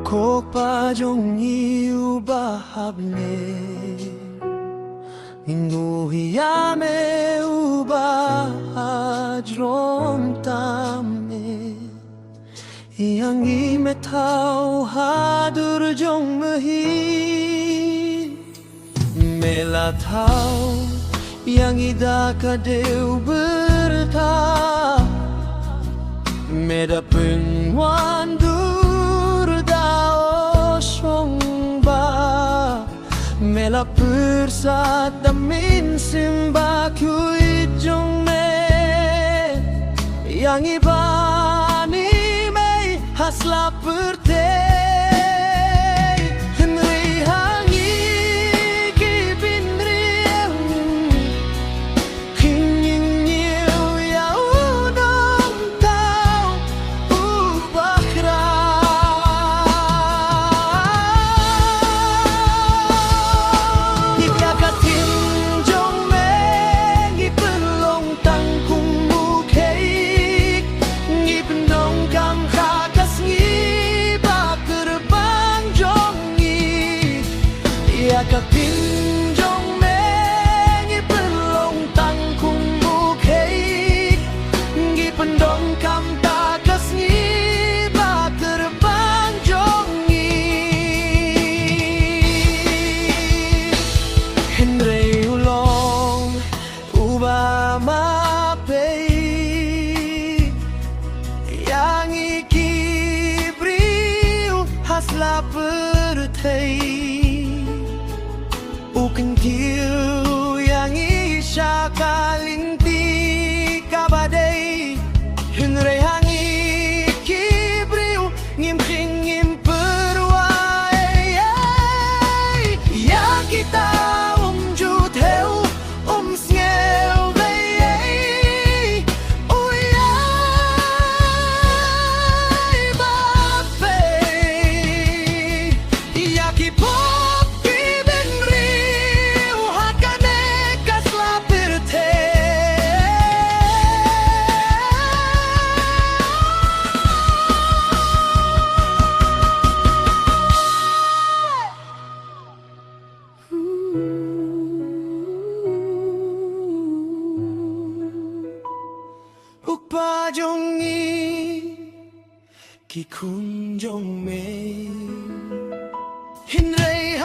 곡파종이 우바합네 인도히야메 우바하지롬 땀네 이양이 메타우 하두르 종무히 메라타우 yang idaka deu berta meda pengwan dur dao songba mela persat damin simba kui jong me yang ibani me hasla perte Katinjong mengi pelong tangkung bukei ngi pendong kam takas ngi bater banjongi Henry ulong uba mapei yang ikibriu hasla pertei Bukan kiu yang isya kalinti kabadai Henry hangi kibriu ngimking ngim perwai Ya kita juteu sngeu vei Uyai bapei Ya kipo Ukpajongi kikunjong me Hinrei